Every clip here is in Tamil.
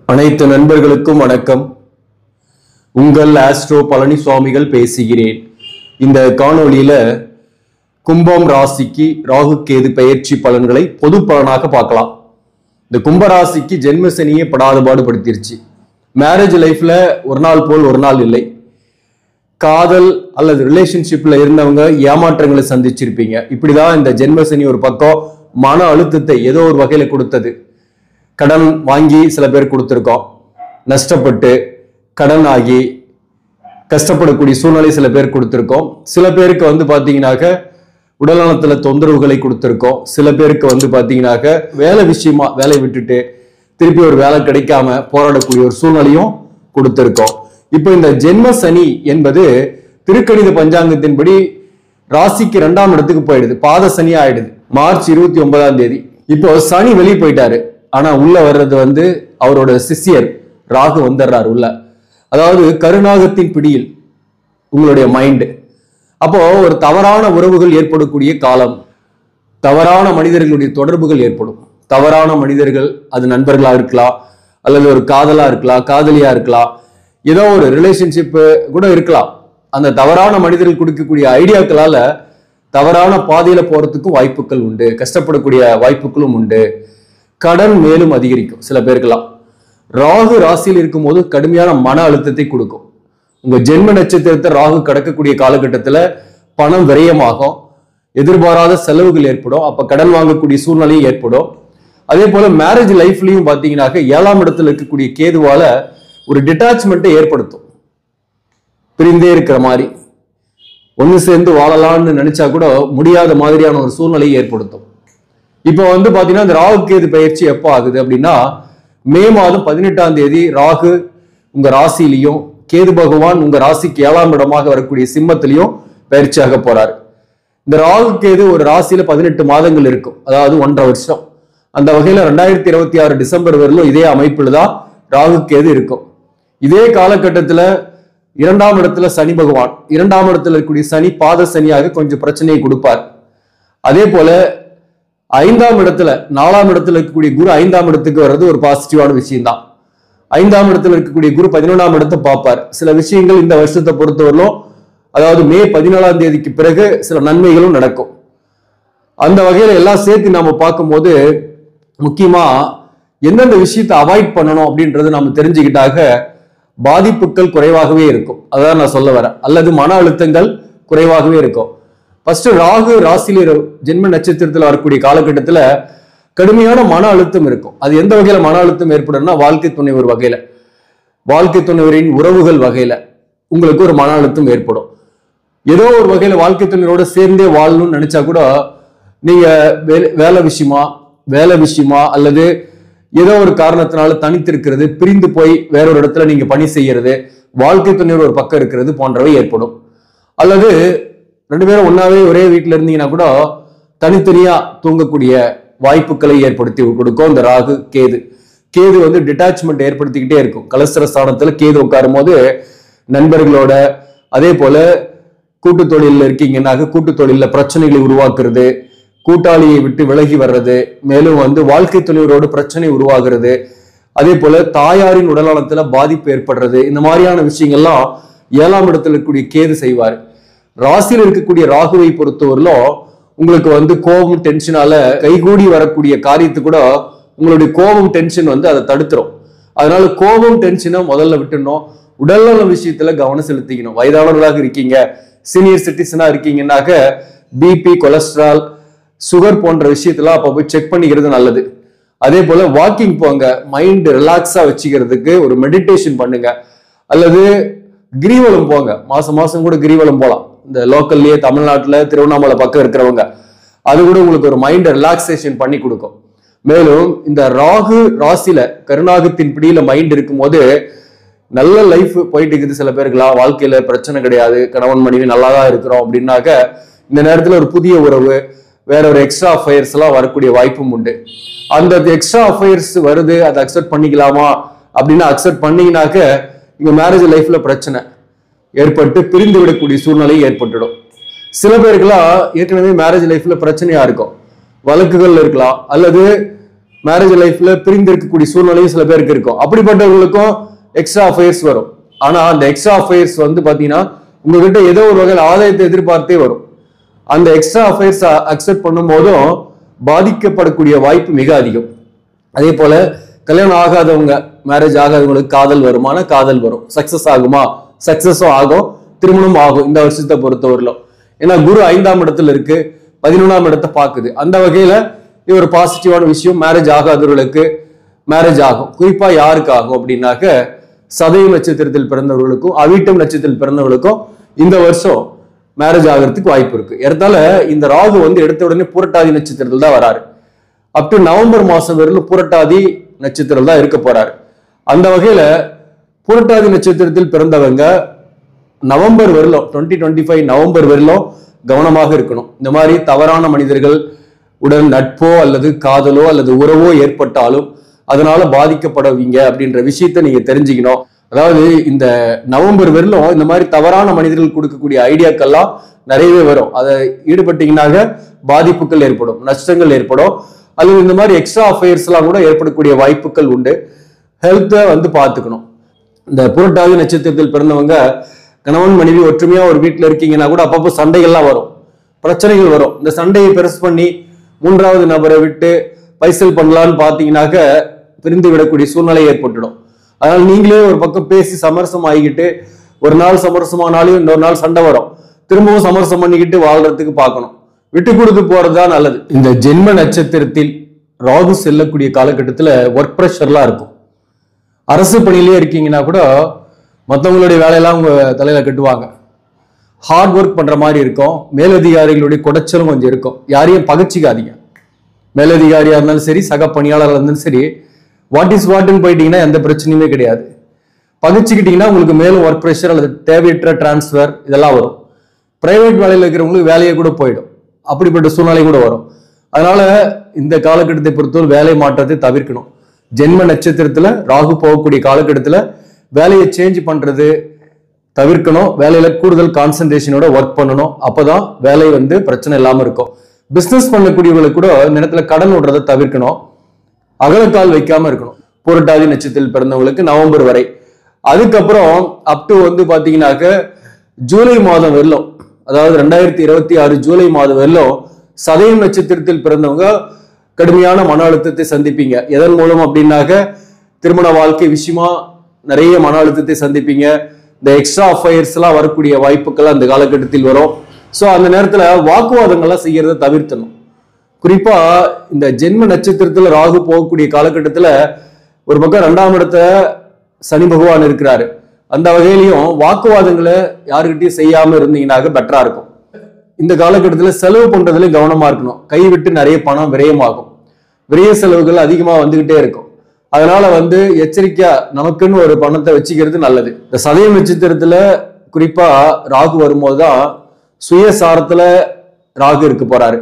அனைத்து நண்பர்களுக்கும் வணக்கம். உங்கள் ஆஸ்ட்ரோ பழனிசுவாமிகள் பேசுகிறேன். இந்த காணொளியில கும்பம் ராசிக்கு ராகு கேது பெயர்ச்சி பலன்களை பொது பலனாக பார்க்கலாம். இந்த கும்ப ராசிக்கு ஜென்ம சனியே படாதபாடு படுத்திருச்சு. மேரேஜ் லைஃப்ல ஒரு நாள் போல் ஒரு நாள் இல்லை. காதல் அல்லது ரிலேஷன்ஷிப்ல இருந்தவங்க ஏமாற்றங்களை சந்திச்சிருப்பீங்க. இப்படிதான் இந்த ஜென்ம சனி ஒரு பக்கம் மன அழுத்தத்தை ஏதோ ஒரு வகையில கொடுத்தது. கடன் வாங்கி சில பேர் கொடுத்துருக்கோம், நஷ்டப்பட்டு கடன் ஆகி கஷ்டப்படக்கூடிய சூழ்நிலை சில பேர் கொடுத்துருக்கோம். சில பேருக்கு வந்து பாத்தீங்கன்னாக்க உடல்நலத்துல தொந்தரவுகளை கொடுத்துருக்கோம். சில பேருக்கு வந்து பாத்தீங்கன்னாக்க வேலை விஷயமா வேலையை விட்டுட்டு திருப்பி ஒரு வேலை கிடைக்காம போராடக்கூடிய ஒரு சூழ்நிலையும் கொடுத்துருக்கோம். இப்போ இந்த ஜென்ம சனி என்பது திருக்கணித பஞ்சாங்கத்தின்படி ராசிக்கு 2ஆம் இடத்துக்கு போயிடுது, பாத சனி ஆயிடுது. மார்ச் 29ஆம் தேதி இப்போ சனி வெளியே போயிட்டாரு. ஆனா உள்ள வர்றது வந்து அவரோட சிஷ்யர் ராகு வந்துடுறாரு உள்ள. அதாவது கருநாகத்தின் பிடியில் உங்களுடைய மைண்டு. அப்போ ஒரு தவறான உறவுகள் ஏற்படக்கூடிய காலம், தவறான மனிதர்களுடைய தொடர்புகள் ஏற்படும். தவறான மனிதர்கள், அது நண்பர்களா இருக்கலாம், அல்லது ஒரு காதலா இருக்கலாம், காதலியா இருக்கலாம், ஏதோ ஒரு ரிலேஷன்ஷிப் கூட இருக்கலாம். அந்த தவறான மனிதர்கள் கொடுக்கக்கூடிய ஐடியாக்களால தவறான பாதையில போறதுக்கும் வாய்ப்புகள் உண்டு, கஷ்டப்படக்கூடிய வாய்ப்புகளும் உண்டு. கடன் மேலும் அதிகரிக்கும். சில பேருக்கெல்லாம் ராகு ராசியில் இருக்கும் போது கடுமையான மன அழுத்தத்தை கொடுக்கும். உங்க ஜென்ம நட்சத்திரத்தை ராகு கடக்கக்கூடிய காலகட்டத்துல பணம் விரயமாகும், எதிர்பாராத செலவுகள் ஏற்படும், அப்ப கடன் வாங்கக்கூடிய சூழ்நிலையும் ஏற்படும். அதே போல மேரேஜ் லைஃப்லயும் பாத்தீங்கன்னாக்க 7ஆம் இடத்துல இருக்கக்கூடிய கேதுவால ஒரு டிட்டாச்மெண்ட்டை ஏற்படுத்தும். பிரிந்தே இருக்கிற மாதிரி, ஒண்ணு சேர்ந்து வாழலாம்னு நினைச்சா கூட முடியாத மாதிரியான ஒரு சூழ்நிலையை ஏற்படுத்தும். இப்போ வந்து பாத்தீங்கன்னா இந்த ராகு கேது பயிற்சி எப்போ ஆகுது அப்படின்னா, மே மாதம் 18ஆம் தேதி ராகு உங்க ராசியிலையும் கேது பகவான் உங்க ராசிக்கு 7ஆம் இடமாக வரக்கூடிய சிம்மத்திலையும் பயிற்சியாக போறாரு. இந்த ராகு கேது ஒரு ராசியில 18 மாதங்கள் இருக்கும், அதாவது 1.5 வருஷம். அந்த வகையில 2026 டிசம்பர் வரலும் இதே அமைப்புல தான் ராகு கேது இருக்கும். இதே காலகட்டத்துல 2ஆம் இடத்துல சனி பகவான், 2ஆம் இடத்துல இருக்கக்கூடிய சனி பாத சனியாக கொஞ்சம் பிரச்சனையை கொடுப்பார். அதே போல 5ஆம் இடத்துல 4ஆம் இடத்துல இருக்கக்கூடிய குரு 5ஆம் இடத்துக்கு வர்றது ஒரு பாசிட்டிவான விஷயம் தான். 5ஆம் இடத்துல இருக்கக்கூடிய குரு 11ஆம் இடத்தை பார்ப்பார். சில விஷயங்கள் இந்த வருஷத்தை பொறுத்தவரையிலும், அதாவது மே 14ஆம் தேதிக்கு பிறகு சில நன்மைகளும் நடக்கும். அந்த வகையில எல்லாம் சேர்த்து நாம பார்க்கும்போது முக்கியமா எந்தெந்த விஷயத்தை அவாய்ட் பண்ணணும் அப்படின்றது நம்ம தெரிஞ்சுக்கிட்டாக பாதிப்புகள் குறைவாகவே இருக்கும். அதான் நான் சொல்ல வரேன். அல்லது மன அழுத்தங்கள் குறைவாகவே இருக்கும். ஃபர்ஸ்ட் ராகு ராசியில ஜென்ம நட்சத்திரத்தில் வரக்கூடிய காலகட்டத்துல கடுமையான மன அழுத்தம் இருக்கும். அது எந்த வகையில மன அழுத்தம் ஏற்படும்னா, வாழ்க்கை துணைவர் வகையில, வாழ்க்கை துணைவரின் உறவுகள் வகையில உங்களுக்கு ஒரு மன அழுத்தம் ஏற்படும். ஏதோ ஒரு வகையில வாழ்க்கை துணைவரோட சேர்ந்தே வாழணும்னு நினைச்சா கூட நீங்க வேலை விஷயமா அல்லது ஏதோ ஒரு காரணத்தினால தனித்திருக்கிறது, பிரிந்து போய் வேறொரு இடத்துல நீங்க பணி செய்யறது, வாழ்க்கை துணைவர் ஒரு பக்கம் இருக்கிறது போன்றவை ஏற்படும். அல்லது 2 பேரும் ஒன்னாவே ஒரே வீட்டுல இருந்தீங்கன்னா கூட தனித்தனியா தூங்கக்கூடிய வாய்ப்புகளை ஏற்படுத்தி கொடுக்கும் இந்த ராகு கேது. கேது வந்து டிட்டாச்மெண்ட் ஏற்படுத்திக்கிட்டே இருக்கும். கலஸ்திர ஸ்தானத்துல கேது உட்காரும் போது நண்பர்களோட, அதே போல கூட்டு தொழில இருக்கீங்கன்னாக்க கூட்டு தொழில பிரச்சனைகளை உருவாக்குறது, கூட்டாளியை விட்டு விலகி வர்றது, மேலும் வந்து வாழ்க்கை துணைவரோடு பிரச்சனை உருவாகிறது, அதே போல தாயாரின் உடல்நலத்துல பாதிப்பு ஏற்படுறது, இந்த மாதிரியான விஷயங்கள்லாம் 7ஆம் இடத்துல இருக்கக்கூடிய கேது செய்வார். ராசியில் இருக்கக்கூடிய ராகுவை பொறுத்தவரையிலும் உங்களுக்கு வந்து கோபம் டென்ஷனால கைகூடி வரக்கூடிய காரியத்தை கூட உங்களுடைய கோபம் டென்ஷன் வந்து அதை தடுத்துரும். அதனால கோபம் டென்ஷனை முதல்ல விட்டுணும். உடல்நல விஷயத்துல கவனம் செலுத்திக்கணும். வயதானவர்களாக இருக்கீங்க, சீனியர் சிட்டிசனா இருக்கீங்கன்னாக்க பிபி, கொலஸ்ட்ரால், சுகர் போன்ற விஷயத்தெல்லாம் அப்ப போய் செக் பண்ணிக்கிறது நல்லது. அதே போல வாக்கிங் போங்க, மைண்ட் ரிலாக்ஸா வச்சுக்கிறதுக்கு ஒரு மெடிடேஷன் பண்ணுங்க. அல்லது கிரிவலம் போங்க, மாசம் மாசம் கூட கிரிவலம் போலாம். இந்த லோக்கல்லயே தமிழ்நாட்டுல திருவண்ணாமலை பக்கம் இருக்கிறவங்க, அது கூட உங்களுக்கு ஒரு மைண்ட் ரிலாக்ஸேஷன் பண்ணி கொடுக்கும். மேலும் இந்த ராகு ராசியில கருநாகத்தின் பிடியில மைண்ட் இருக்கும் போது நல்ல லைஃப் போயிட்டு இருக்குது. சில பேருக்குலாம் வாழ்க்கையில பிரச்சனை கிடையாது, கணவன் மனைவி நல்லா தான் இருக்கிறோம் அப்படின்னாக்க இந்த நேரத்துல ஒரு புதிய உறவு, வேற ஒரு எக்ஸ்ட்ரா அஃபயர்ஸ் எல்லாம் வரக்கூடிய வாய்ப்பும் உண்டு. அந்த எக்ஸ்ட்ரா அஃபயர்ஸ் வருது, அதை அக்செப்ட் பண்ணிக்கலாமா அப்படின்னு அக்செப்ட் பண்ணீங்கன்னாக்க இங்க மேரேஜ் லைஃப்ல பிரச்சனை ஏற்பட்டு பிரிந்து விடக்கூடிய சூழ்நிலை ஏற்பட்டுடும். சில பேருக்குலாம் ஏற்கனவே மேரேஜ் லைஃப்ல பிரச்சனையா இருக்கும், வழக்குகள் இருக்கலாம், அல்லது மேரேஜ் லைஃப்ல பிரிந்து இருக்கக்கூடிய சூழ்நிலையும் சில பேருக்கு இருக்கும். அப்படிப்பட்டவர்களுக்கும் எக்ஸ்ட்ரா அஃபேர்ஸ் வரும். ஆனா அந்த எக்ஸ்ட்ரா அஃபேர்ஸ் வந்து பாத்தீங்கன்னா உங்ககிட்ட ஏதோ ஒரு வகையில் ஆதாயத்தை எதிர்பார்த்தே வரும். அந்த எக்ஸ்ட்ரா அஃபேர்ஸ் அக்செப்ட் பண்ணும் போதும் பாதிக்கப்படக்கூடிய வாய்ப்பு மிக அதிகம். அதே போல கல்யாணம் ஆகாதவங்க, மேரேஜ் ஆகாதவங்களுக்கு காதல் வருமான, காதல் வரும். சக்சஸ் ஆகுமா? சக்சஸும் ஆகும், திருமணம் ஆகும் இந்த வருஷத்தை பொறுத்தவரையிலும். ஏன்னா குரு 5ஆம் இடத்துல இருக்கு, 11ஆம் இடத்தை பாக்குது. அந்த வகையில இது ஒரு பாசிட்டிவான விஷயம். மேரேஜ் ஆகாதவர்களுக்கு மேரேஜ் ஆகும். குறிப்பா யாருக்கு ஆகும் அப்படின்னாக்க சதயம் நட்சத்திரத்தில் பிறந்தவர்களுக்கும் அவிட்டம் நட்சத்திரத்தில் பிறந்தவர்களுக்கும் இந்த வருஷம் மேரேஜ் ஆகிறதுக்கு வாய்ப்பு இருக்கு. ஏறத்தால இந்த ராகு வந்து எடுத்த உடனே புரட்டாதி நட்சத்திரத்தில் தான் வராரு. அப் டு நவம்பர் மாசம் வரையிலும் புரட்டாதி நட்சத்திரம் தான் இருக்க போறாரு. அந்த வகையில புரட்டாதி நட்சத்திரத்தில் பிறந்தவங்க நவம்பர் வரலும் 2025 நவம்பர் வரலும் கவனமாக இருக்கணும். இந்த மாதிரி தவறான மனிதர்கள் உடன் நட்போ அல்லது காதலோ அல்லது உறவோ ஏற்பட்டாலும் அதனால பாதிக்கப்படுவீங்க அப்படின்ற விஷயத்த நீங்க தெரிஞ்சுக்கணும். அதாவது இந்த நவம்பர் வரலும் இந்த மாதிரி தவறான மனிதர்கள் கொடுக்கக்கூடிய ஐடியாக்கெல்லாம் நிறையவே வரும். அதை ஈடுபட்டீங்கன்னாக பாதிப்புகள் ஏற்படும், நஷ்டங்கள் ஏற்படும், அல்லது இந்த மாதிரி எக்ஸ்ட்ரா அஃபேர்ஸ் எல்லாம் கூட ஏற்படக்கூடிய வாய்ப்புகள் உண்டு. ஹெல்த்தை வந்து பார்த்துக்கணும். இந்த புரட்டாதி நட்சத்திரத்தில் பிறந்தவங்க கணவன் மனைவி ஒற்றுமையா ஒரு வீட்டுல இருக்கீங்கன்னா கூட அப்பப்போ சண்டைகள்லாம் வரும், பிரச்சனைகள் வரும். இந்த சண்டையை பெருசு பண்ணி 3வது நபரை விட்டு பைசல் பண்ணலான்னு பாத்தீங்கன்னாக்க பிரிந்து விடக்கூடிய சூழ்நிலை ஏற்பட்டுடும். அதனால நீங்களே ஒரு பக்கம் பேசி சமரசம் ஆகிக்கிட்டு, ஒரு நாள் சமரசமானாலும் இன்னொரு நாள் சண்டை வரும், திரும்பவும் சமரசம் பண்ணிக்கிட்டு வாழ்றதுக்கு பார்க்கணும். விட்டு கொடுத்து போறதுதான் நல்லது. இந்த ஜென்ம நட்சத்திரத்தில் ராகு செல்லக்கூடிய காலகட்டத்துல ஒர்க் ப்ரெஷர்லாம் இருக்கும். அரசு பணியிலே இருக்கீங்கன்னா கூட மற்றவங்களுடைய வேலையெல்லாம் உங்க தலையில கட்டுவாங்க. ஹார்ட் ஒர்க் பண்ற மாதிரி இருக்கும். மேலதிகாரிகளுடைய குடைச்சலும் கொஞ்சம் இருக்கும். யாரையும் பகச்சிக்காதீங்க. மேலதிகாரியா இருந்தாலும் சரி, சக பணியாளராக இருந்தாலும் சரி, வாட் இஸ் வாட்னு போயிட்டீங்கன்னா எந்த பிரச்சனையுமே கிடையாது. பகிச்சுக்கிட்டீங்கன்னா உங்களுக்கு மேலும் ஒர்க் ப்ரெஷர் அல்லது தேவையற்ற டிரான்ஸ்ஃபர் இதெல்லாம் வரும். பிரைவேட் வேலையில் இருக்கிறவங்களுக்கு வேலையை கூட போயிடும். அப்படிப்பட்ட சூழ்நிலை கூட வரும். அதனால இந்த காலகட்டத்தை பொறுத்தவரை வேலை மாற்றத்தை தவிர்க்கணும். ஜென்ம நட்சத்திரத்துல ராகு போகக்கூடிய காலகட்டத்துல வேலையை சேஞ்ச் பண்றது தவிர்க்கணும். வேலையில கூடுதல் கான்சன்ட்ரேஷனோட ஒர்க் பண்ணணும். அப்பதான் வேலை வந்து பிரச்சனை இல்லாம இருக்கும். பிசினஸ் பண்ணக்கூடியவங்களுக்கு கூட இந்த நேரத்துல கடன் விடுறதை தவிர்க்கணும். அகலக்கால் வைக்காம இருக்கணும். புரட்டாதி நட்சத்திரத்தில் பிறந்தவங்களுக்கு நவம்பர் வரை. அதுக்கப்புறம் அப் டு வந்து பாத்தீங்கன்னாக்க ஜூலை மாதம் வரலும், அதாவது 2026 ஜூலை மாதம் வரலும் சதயம் நட்சத்திரத்தில் பிறந்தவங்க கடுமையான மன அழுத்தத்தை சந்திப்பீங்க. எதன் மூலம் அப்படின்னாக்க திருமண வாழ்க்கை விஷயமா நிறைய மன அழுத்தத்தை சந்திப்பீங்க. இந்த எக்ஸ்ட்ரா அஃபயர்ஸ் எல்லாம் வரக்கூடிய வாய்ப்புகள் அந்த காலகட்டத்தில் வரும். ஸோ அந்த நேரத்துல வாக்குவாதங்கள்லாம் செய்யறதை தவிர்த்தணும். குறிப்பா இந்த ஜென்ம நட்சத்திரத்துல ராகு போகக்கூடிய காலகட்டத்துல ஒரு பக்கம் 2ஆம் இடத்துல சனி பகவான் இருக்கிறாரு. அந்த வகையிலையும் வாக்குவாதங்களை யாருக்கிட்டையும் செய்யாம இருந்தீங்கன்னாக்க பெட்டரா இருக்கும். இந்த காலகட்டத்துல செலவு பண்றதுல கவனமா இருக்கணும். கைவிட்டு நிறைய பணம் விரயமாகும். விரய செலவுகள் அதிகமா வந்துகிட்டே இருக்கும். அதனால வந்து எச்சரிக்கையா நமக்குன்னு ஒரு பணத்தை வச்சுக்கிறது நல்லது. இந்த சதயம் நட்சத்திரத்துல குறிப்பா ராகு வரும்போதுதான் சுயசாரத்துல ராகு இருக்க போறாரு.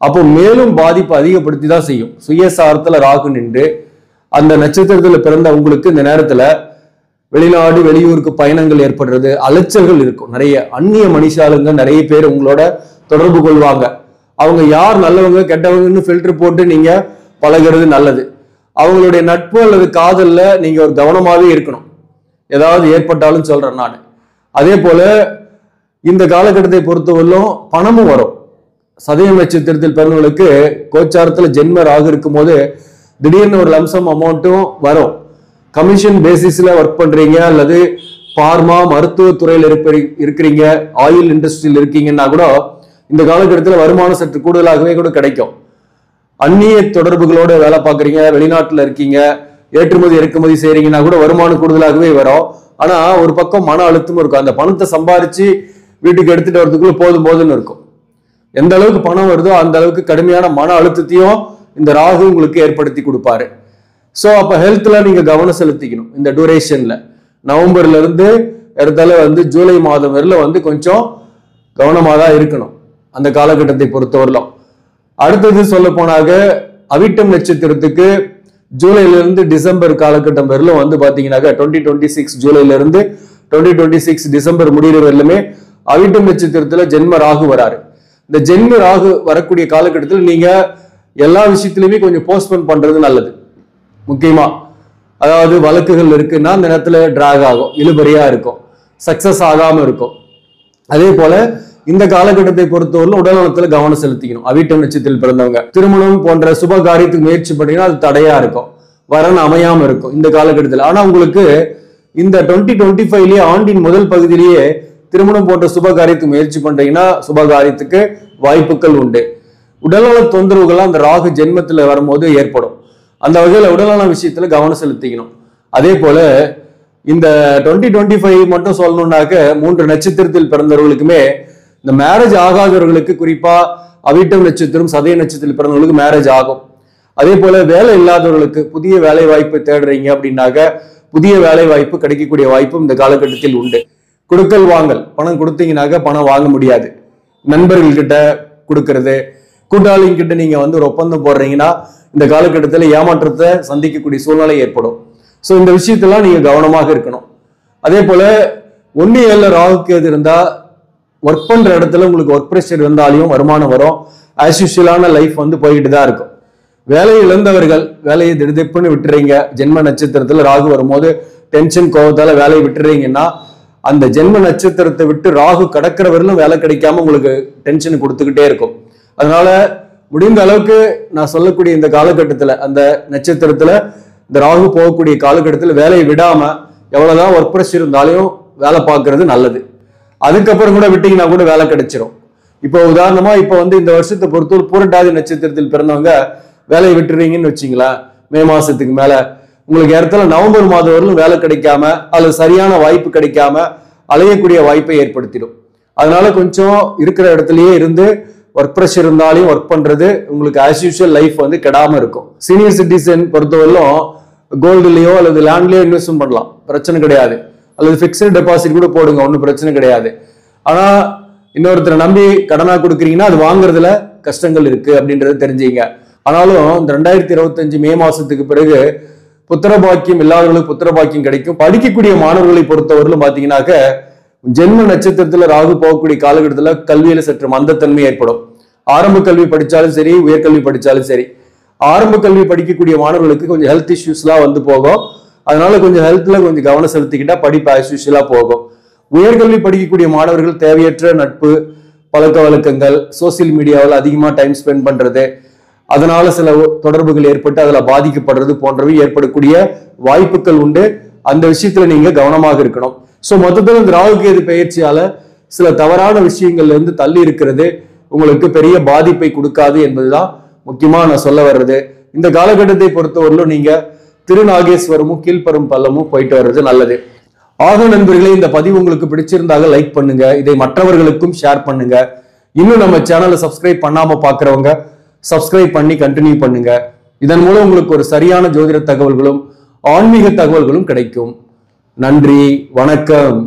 அப்போ மேலும் பாதிப்பு அதிகப்படுத்தி தான் செய்யும். சுயசாரத்துல ராகு நின்று அந்த நட்சத்திரத்துல பிறந்த உங்களுக்கு இந்த நேரத்துல வெளிநாடு வெளியூருக்கு பயணங்கள் ஏற்படுறது, அலைச்சல்கள் இருக்கும். நிறைய அந்நிய மனுஷாளுங்க நிறைய பேர் உங்களோட தொடர்பு கொள்வாங்க. அவங்க யார் நல்லவங்க கெட்டவங்கன்னு ஃபில்டர் போட்டு நீங்க பழகிறது நல்லது. அவங்களுடைய நட்பு அல்லது காதல்ல நீங்க ஒரு கவனமாவே இருக்கணும். ஏதாவது ஏற்பட்டாலும் சொல்றேன் நான். அதே போல இந்த காலகட்டத்தை பொறுத்தவரையிலும் பணமும் வரும். சதயம் நட்சத்திரத்தில் பிறந்தவங்களுக்கு கோச்சாரத்துல ஜென்ம ராகு இருக்கும் போது திடீர்னு ஒரு லம்சம் அமௌண்ட்டும் வரும். கமிஷன் பேசிஸ்ல ஒர்க் பண்றீங்க அல்லது பார்மா மருத்துவத்துறையில் இருக்கிறீங்க, ஆயில் இண்டஸ்ட்ரியில் இருக்கீங்கன்னா கூட இந்த காலகட்டத்தில் வருமானம் சற்று கூடுதலாகவே கூட கிடைக்கும். அந்நிய தொடர்புகளோட வேலை பார்க்குறீங்க, வெளிநாட்டுல இருக்கீங்க, ஏற்றுமதி இறக்குமதி செய்றீங்கன்னா கூட வருமானம் கூடுதலாகவே வரும். ஆனா ஒரு பக்கம் மன அழுத்தமும் இருக்கும். அந்த பணத்தை சம்பாரிச்சு வீட்டுக்கு எடுத்துட்டு வரதுக்குள்ள போதும் போதுன்னு இருக்கும். எந்த அளவுக்கு பணம் வருதோ அந்த அளவுக்கு கடுமையான மன அழுத்தத்தையும் இந்த ராகு உங்களுக்கு ஏற்படுத்தி கொடுப்பாரு. ஸோ அப்ப ஹெல்த்ல நீங்க கவனம் செலுத்திக்கணும். இந்த டூரேஷன்ல நவம்பர்ல இருந்து இடத்துல வந்து ஜூலை மாதம் வரல வந்து கொஞ்சம் கவனமா தான் இருக்கணும் அந்த காலகட்டத்தை பொறுத்தவரையிலும். அடுத்தது சொல்ல போனாக அவிட்டம் நட்சத்திரத்துக்கு ஜூலைல இருந்து டிசம்பர் காலகட்டம் வரலும் வந்து பாத்தீங்கன்னாக்க 2026 ஜூலைல இருந்து 2026 டிசம்பர் முடிகிற வரலுமே அவிட்டம் நட்சத்திரத்துல ஜென்ம ராகு வராரு. இந்த ஜென்ம ராகு வரக்கூடிய காலகட்டத்தில் நீங்க எல்லா விஷயத்திலுமே கொஞ்சம் போஸ்ட்போன் பண்றது நல்லது. முக்கியமா அதாவது வழக்குகள் இருக்குன்னா அந்த நேரத்துல டிராக் ஆகும், இழுபறியா இருக்கும், சக்சஸ் ஆகாம இருக்கும். அதே போல இந்த காலகட்டத்தை பொறுத்தவரை உடல்நலத்துல கவனம் செலுத்திக்கணும். அவிட்டம் நட்சத்திரத்தில் பிறந்தவங்க திருமணம் போன்ற சுப காரியத்துக்கு முயற்சி பண்ணீங்கன்னா அது தடையா இருக்கும், வரன் அமையாம இருக்கும் இந்த காலகட்டத்தில். ஆனா உங்களுக்கு இந்த 2025லயே ஆண்டின் முதல் பகுதியிலேயே திருமணம் போன்ற சுப காரியத்துக்கு முயற்சி பண்றீங்கன்னா சுப காரியத்துக்கு வாய்ப்புகள் உண்டு. உடல்நல தொந்தரவுகள் அந்த ராகு ஜென்மத்துல வரும்போது ஏற்படும். அந்த வகையில உடல்நல விஷயத்துல கவனம் செலுத்திக்கணும். அதே போல இந்த 2025 மட்டும் சொல்லணும்னாக்க 3 நட்சத்திரத்தில் பிறந்தவர்களுக்குமே இந்த மேரேஜ் ஆகாதவர்களுக்கு, குறிப்பா அவிட்டம் நட்சத்திரம் சதய நட்சத்திரத்தில் பிறந்தவர்களுக்கு மேரேஜ் ஆகும். அதே போல வேலை இல்லாதவர்களுக்கு புதிய வேலை வாய்ப்பு தேடுறீங்க அப்படின்னாக்க புதிய வேலை வாய்ப்பு கிடைக்கக்கூடிய வாய்ப்பும் இந்த காலகட்டத்தில் உண்டு. கொடுக்கல் வாங்கல், பணம் கொடுத்தீங்கன்னாக்க பணம் வாங்க முடியாது. நண்பர்கள் கிட்ட கொடுக்கறது, கூட்டாளிங்க கிட்ட நீங்க ஒரு ஒப்பந்தம் போடுறீங்கன்னா இந்த காலகட்டத்தில் ஏமாற்றத்தை சந்திக்கக்கூடிய சூழ்நிலை ஏற்படும். ஸோ இந்த விஷயத்தெல்லாம் நீங்க கவனமாக இருக்கணும். அதே போல 1-7 ராகுக்கு எது இருந்தா ஒர்க் பண்ற இடத்துல உங்களுக்கு ஒர்க் ப்ரெஷர் இருந்தாலையும் வருமானம் வரும். ஆஸ் யூஷுவலான லைஃப் போய்கிட்டு தான் இருக்கும். வேலையை இழந்தவர்கள் வேலையை திடுதிப்புன்னு விட்டுறீங்க, ஜென்ம நட்சத்திரத்துல ராகு வரும்போது டென்ஷன் கோபத்தால வேலையை விட்டுறீங்கன்னா அந்த ஜென்ம நட்சத்திரத்தை விட்டு ராகு கடக்கிறவர்களும் வேலை கிடைக்காம உங்களுக்கு டென்ஷன் கொடுத்துக்கிட்டே இருக்கும். அதனால முடிந்த அளவுக்கு நான் சொல்லக்கூடிய இந்த காலகட்டத்துல அந்த நட்சத்திரத்துல இந்த ராகு போகக்கூடிய காலகட்டத்தில் வேலையை விடாம எவ்வளவுதான் ஒர்க் ப்ரெஷர் இருந்தாலும் வேலை பார்க்கறது நல்லது. அதுக்கப்புறம் கூட விட்டீங்கன்னா கூட வேலை கிடைச்சிரும். இப்போ உதாரணமா இப்போ இந்த வருஷத்தை பொறுத்தவரை பூரட்டாதி நட்சத்திரத்தில் பிறந்தவங்க வேலையை விட்டுறீங்கன்னு வச்சிங்களேன், மே மாசத்துக்கு மேல உங்களுக்கு இடத்துல நவம்பர் மாதம் வரலும் வேலை கிடைக்காம அல்லது சரியான வாய்ப்பு கிடைக்காம அலையக்கூடிய வாய்ப்பை ஏற்படுத்திடும். அதனால கொஞ்சம் இருக்கிற இடத்துலயே இருந்து ஒர்க் ப்ரெஷர் இருந்தாலும் ஒர்க் பண்றது உங்களுக்கு ஆஸ் யூஷுவல் லைஃப் கெடாம இருக்கும். சீனியர் சிட்டிசன் பொறுத்தவரையிலும் கோல்டுலயோ அல்லது லேண்ட்லயோ இன்வெஸ்ட்மெண்ட் பண்ணலாம், பிரச்சனை கிடையாது. அல்லது பிக்சட் டெபாசிட் கூட போடுங்க, ஒன்றும் பிரச்சனை கிடையாது. ஆனா இன்னொருத்தரை நம்பி கடனா கொடுக்குறீங்கன்னா அது வாங்குறதுல கஷ்டங்கள் இருக்கு அப்படின்றத தெரிஞ்சுங்க. ஆனாலும் இந்த 2025 மே மாசத்துக்கு பிறகு புத்திர பாக்கியம் இல்லாதவர்களுக்கு புத்திர பாக்கியம் கிடைக்கும். படிக்கக்கூடிய மாணவர்களை பொறுத்தவரையிலும் பாத்தீங்கன்னாக்க ஜென்ம நட்சத்திரத்துல ராகு போகக்கூடிய காலகட்டத்துல கல்வியில சற்று மந்தத்தன்மை ஏற்படும். ஆரம்ப கல்வி படிச்சாலும் சரி, உயர்கல்வி படிச்சாலும் சரி, ஆரம்ப கல்வி படிக்கக்கூடிய மாணவர்களுக்கு கொஞ்சம் ஹெல்த் இஷ்யூஸ்லாம் போகும். அதனால கொஞ்சம் ஹெல்த்ல கொஞ்சம் கவனம் செலுத்திக்கிட்டா படிப்பு ஆஸ் யூஷுவலா போகும். உயர்கல்வி படிக்கக்கூடிய மாணவர்கள் தேவையற்ற நட்பு, பழக்க வழக்கங்கள், சோசியல் மீடியாவில் அதிகமா டைம் ஸ்பெண்ட் பண்றது, அதனால சில தொடர்புகள் ஏற்பட்டு அதுல பாதிக்கப்படுறது போன்றவை ஏற்படக்கூடிய வாய்ப்புகள் உண்டு. அந்த விஷயத்துல நீங்க கவனமாக இருக்கணும். சோ மொத்தத்தில் இந்த ராகு கேது பெயர்ச்சியால சில தவறான விஷயங்கள்ல இருந்து தள்ளி இருக்கிறது உங்களுக்கு பெரிய பாதிப்பை கொடுக்காது என்பதுதான் முக்கியமா நான் சொல்ல வர்றது. இந்த காலகட்டத்தை பொறுத்தவரையிலும் நீங்க திருநாகேஸ்வரமும் கீழ்பெரும் பள்ளமும் போயிட்டு வர்றது நல்லது. ஆக நண்பர்களே, இந்த பதிவு உங்களுக்கு பிடிச்சிருந்தாக லைக் பண்ணுங்க, இதை மற்றவர்களுக்கும் ஷேர் பண்ணுங்க. இன்னும் நம்ம சேனலை சப்ஸ்கிரைப் பண்ணாம பாக்குறவங்க சப்ஸ்கிரைப் பண்ணி கண்டினியூ பண்ணுங்க. இதன் மூலம் உங்களுக்கு ஒரு சரியான ஜோதிட தகவல்களும் ஆன்மீக தகவல்களும் கிடைக்கும். நன்றி, வணக்கம்.